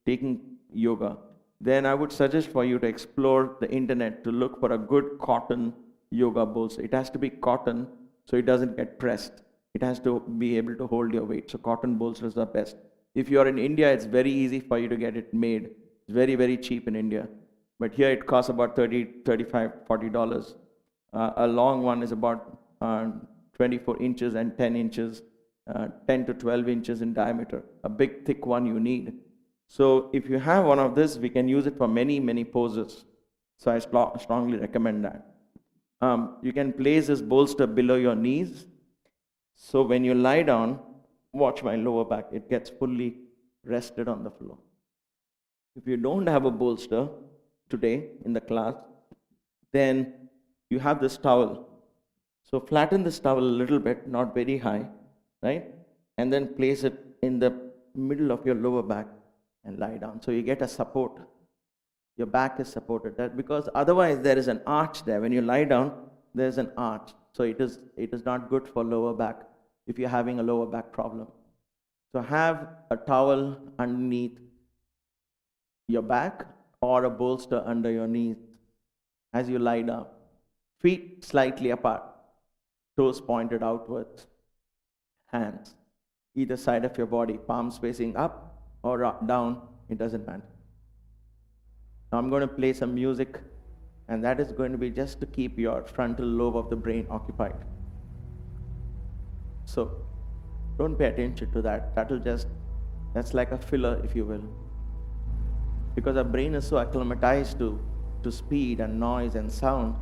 taking yoga, then I would suggest for you to explore the internet to look for a good cotton yoga bolster. It has to be cotton so it doesn't get pressed. It has to be able to hold your weight. So cotton bolsters are best. If you're in India, it's very easy for you to get it made. It's very, very cheap in India. But here it costs about $30, $35, $40. A long one is about 24 inches and 10 inches, 10 to 12 inches in diameter. A big, thick one you need. So if you have one of this, we can use it for many, many poses. So I strongly recommend that. You can place this bolster below your knees. So when you lie down, watch my lower back. It gets fully rested on the floor. If you don't have a bolster today in the class, then you have this towel. So flatten this towel a little bit, not very high, right? And then place it in the middle of your lower back and lie down. So you get a support. Your back is supported. That because otherwise there is an arch there. When you lie down, there's an arch. So it is not good for lower back if you're having a lower back problem. So have a towel underneath your back or a bolster under your knees as you lie down. Feet slightly apart, toes pointed outwards, hands either side of your body, palms facing up or down, it doesn't matter. Now I'm going to play some music, and that is going to be just to keep your frontal lobe of the brain occupied. So don't pay attention to that. That's like a filler, if you will. Because our brain is so acclimatized to speed and noise and sound,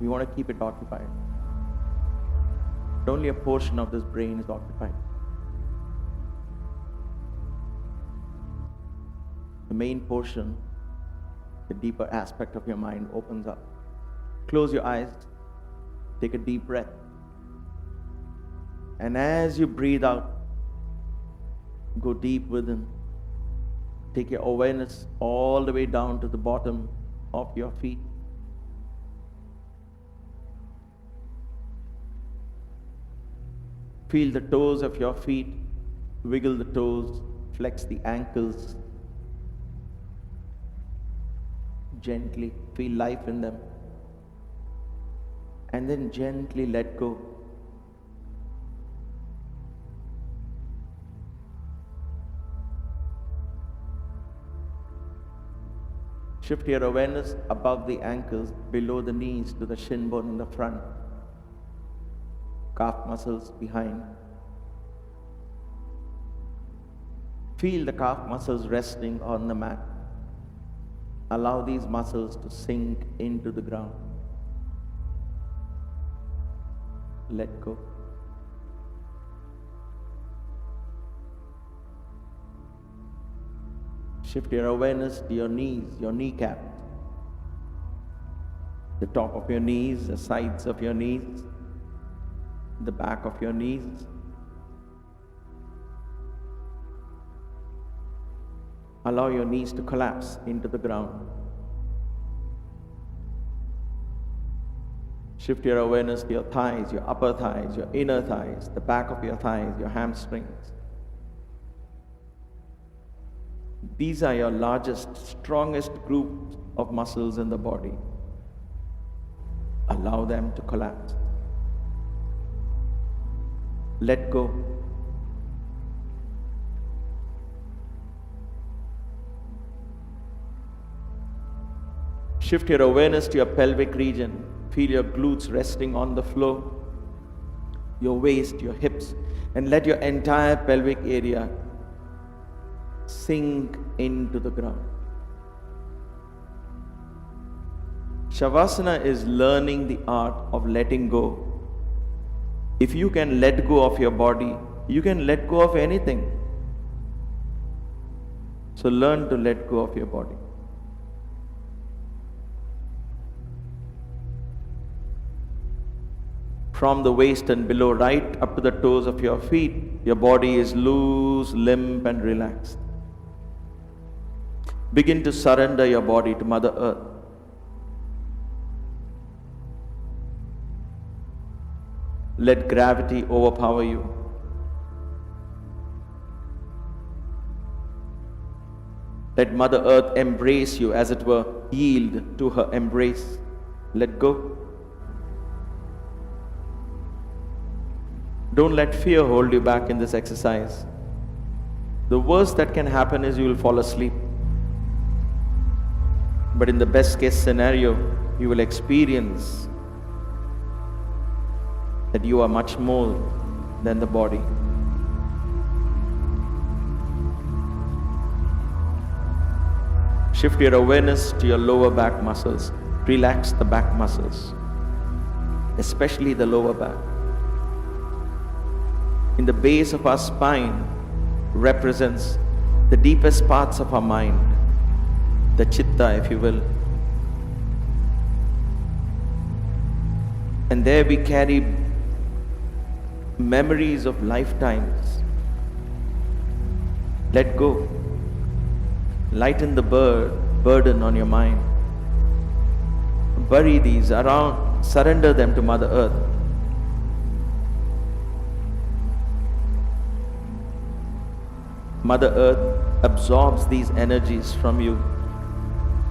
we want to keep it occupied. But only a portion of this brain is occupied. The main portion, the deeper aspect of your mind opens up. Close your eyes, take a deep breath. And as you breathe out, go deep within. Take your awareness all the way down to the bottom of your feet. Feel the toes of your feet, wiggle the toes, flex the ankles. Gently feel life in them. And then gently let go. Shift your awareness above the ankles, below the knees to the shin bone in the front. Calf muscles behind. Feel the calf muscles resting on the mat. Allow these muscles to sink into the ground. Let go. Shift your awareness to your knees, your kneecap. The top of your knees, the sides of your knees, the back of your knees. Allow your knees to collapse into the ground. Shift your awareness to your thighs, your upper thighs, your inner thighs, the back of your thighs, your hamstrings. These are your largest, strongest groups of muscles in the body. Allow them to collapse. Let go. Shift your awareness to your pelvic region. Feel your glutes resting on the floor, your waist, your hips, and let your entire pelvic area sink into the ground. Shavasana is learning the art of letting go. If you can let go of your body, you can let go of anything. So learn to let go of your body. From the waist and below, right up to the toes of your feet, your body is loose, limp and relaxed. Begin to surrender your body to Mother Earth. Let gravity overpower you. Let Mother Earth embrace you, as it were, yield to her embrace. Let go. Don't let fear hold you back in this exercise. The worst that can happen is you will fall asleep. But in the best case scenario, you will experience that you are much more than the body. Shift your awareness to your lower back muscles. Relax the back muscles, especially the lower back. In the base of our spine represents the deepest parts of our mind, the chitta, if you will. And there we carry memories of lifetimes. Let go. Lighten the burden on your mind. Bury these around, surrender them to Mother Earth. Mother Earth absorbs these energies from you,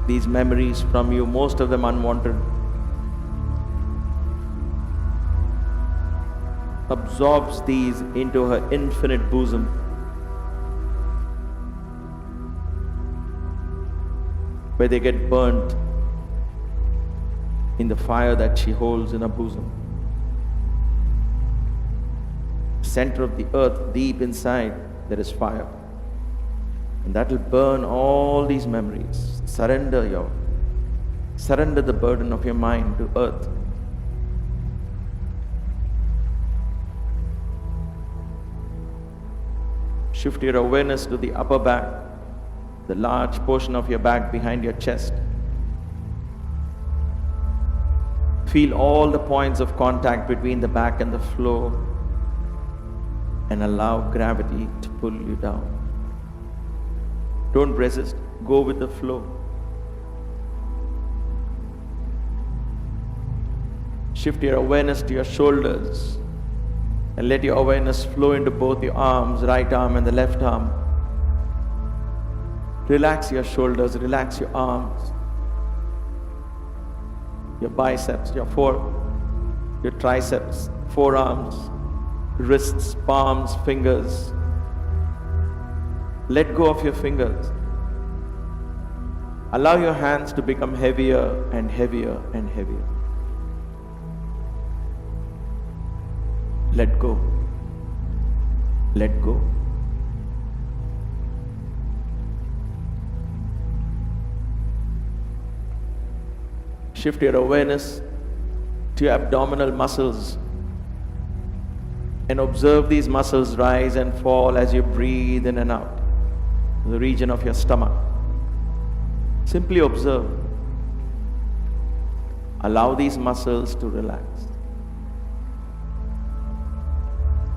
these memories from you, most of them unwanted. Absorbs these into her infinite bosom. Where they get burnt in the fire that she holds in her bosom. Center of the earth, deep inside, there is fire. And that will burn all these memories. Surrender the burden of your mind to earth. Shift your awareness to the upper back, the large portion of your back behind your chest. Feel all the points of contact between the back and the floor, and allow gravity to pull you down. Don't resist, go with the flow. Shift your awareness to your shoulders and let your awareness flow into both your arms, right arm and the left arm. Relax your shoulders, relax your arms, your biceps, your triceps, forearms, wrists, palms, fingers. Let go of your fingers. Allow your hands to become heavier and heavier and heavier. Let go. Let go. Shift your awareness to your abdominal muscles and observe these muscles rise and fall as you breathe in and out, the region of your stomach. Simply observe. Allow these muscles to relax.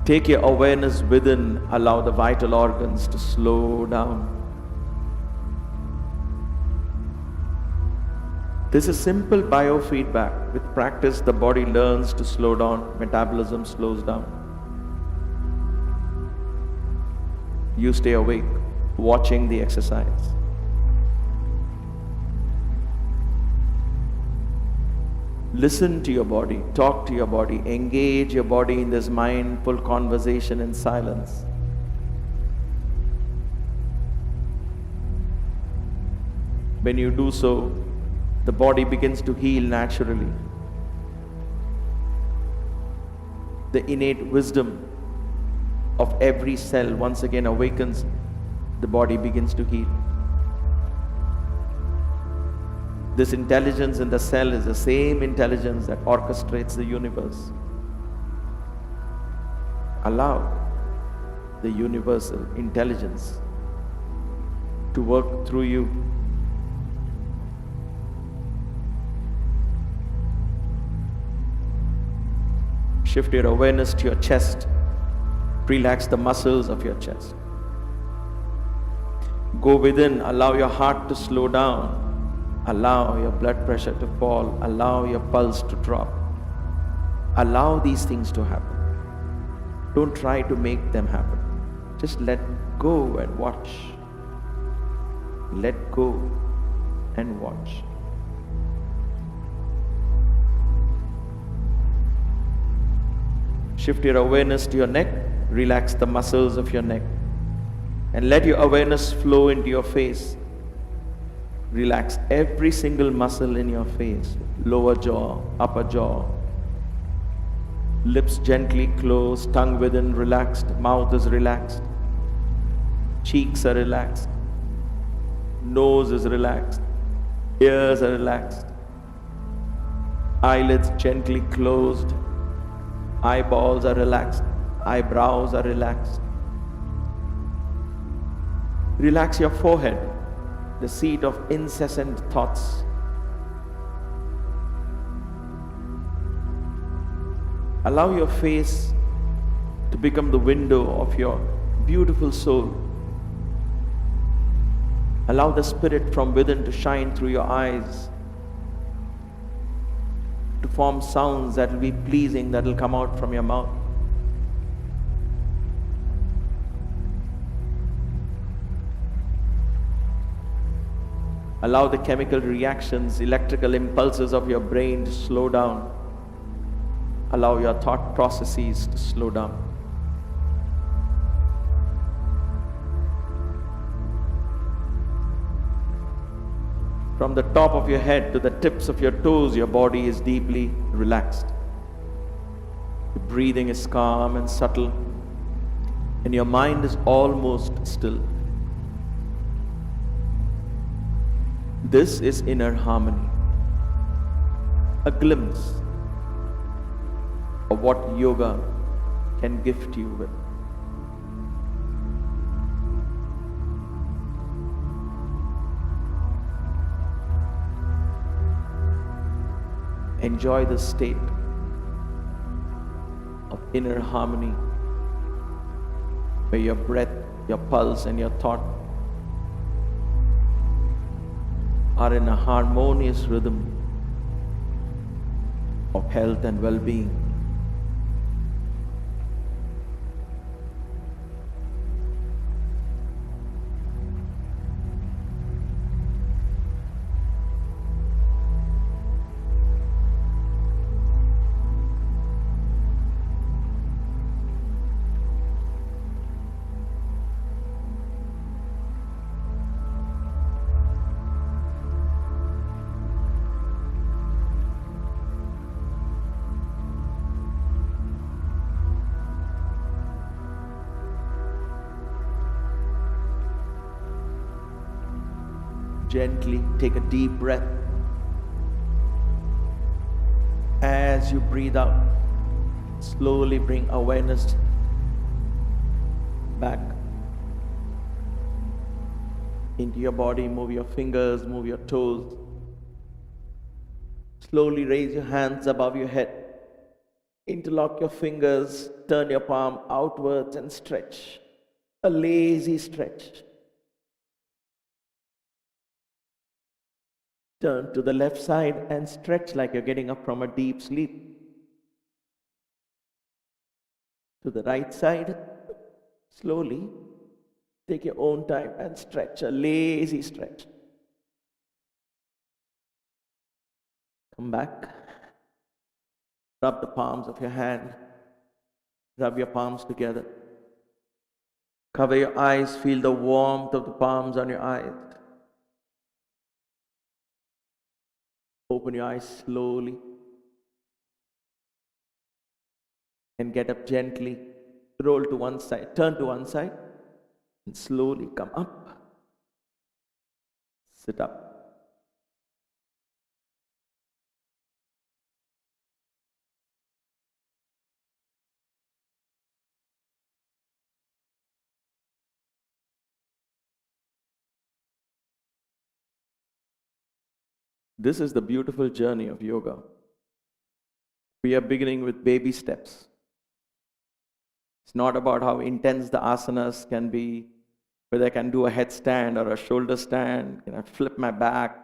Take your awareness within, allow the vital organs to slow down. This is simple biofeedback. With practice, the body learns to slow down, metabolism slows down. You stay awake, watching the exercise. Listen to your body, talk to your body, engage your body in this mindful conversation in silence. When you do so, The body begins to heal naturally. The innate wisdom of every cell once again awakens. The body begins to heal. This intelligence in the cell is the same intelligence that orchestrates the universe. Allow the universal intelligence to work through you. Shift your awareness to your chest. Relax the muscles of your chest. Go within, allow your heart to slow down. Allow your blood pressure to fall. Allow your pulse to drop. Allow these things to happen. Don't try to make them happen. Just let go and watch. Let go and watch. Shift your awareness to your neck. Relax the muscles of your neck. And let your awareness flow into your face. Relax every single muscle in your face. Lower jaw, upper jaw. Lips gently closed, tongue within relaxed, mouth is relaxed. Cheeks are relaxed. Nose is relaxed. Ears are relaxed. Eyelids gently closed. Eyeballs are relaxed. Eyebrows are relaxed. Relax your forehead, the seat of incessant thoughts. Allow your face to become the window of your beautiful soul. Allow the spirit from within to shine through your eyes, to form sounds that will be pleasing, that will come out from your mouth. Allow the chemical reactions, electrical impulses of your brain to slow down. Allow your thought processes to slow down. From the top of your head to the tips of your toes, your body is deeply relaxed. Your breathing is calm and subtle, and your mind is almost still. This is inner harmony, a glimpse of what yoga can gift you with. Enjoy the state of inner harmony, where your breath, your pulse, and your thought are in a harmonious rhythm of health and well-being. Gently take a deep breath. As you breathe out, slowly bring awareness back into your body. Move your fingers, move your toes. Slowly raise your hands above your head. Interlock your fingers, turn your palm outwards and stretch. A lazy stretch. Turn to the left side and stretch like you're getting up from a deep sleep. To the right side, slowly, take your own time and stretch, a lazy stretch. Come back. Rub the palms of your hand. Rub your palms together. Cover your eyes, feel the warmth of the palms on your eyes. Open your eyes slowly and get up gently. Roll to one side, turn to one side, and slowly come up. Sit up. This is the beautiful journey of yoga. We are beginning with baby steps. It's not about how intense the asanas can be, whether I can do a headstand or a shoulder stand, can I flip my back.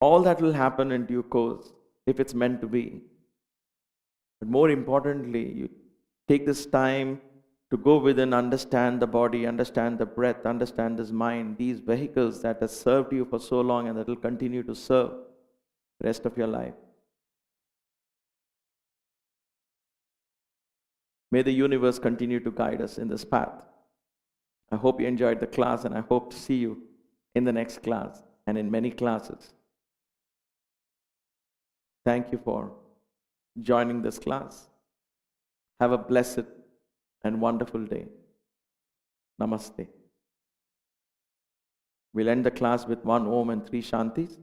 All that will happen in due course if it's meant to be. But more importantly, you take this time to go within, understand the body, understand the breath, understand this mind, these vehicles that have served you for so long and that will continue to serve the rest of your life. May the universe continue to guide us in this path. I hope you enjoyed the class, and I hope to see you in the next class and in many classes. Thank you for joining this class. Have a blessed and wonderful day. Namaste. We'll end the class with one Om and three Shantis.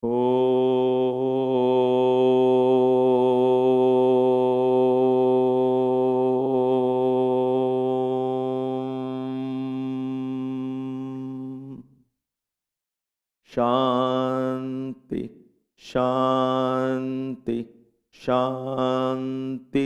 Om. Shanti, Shanti, Shanti.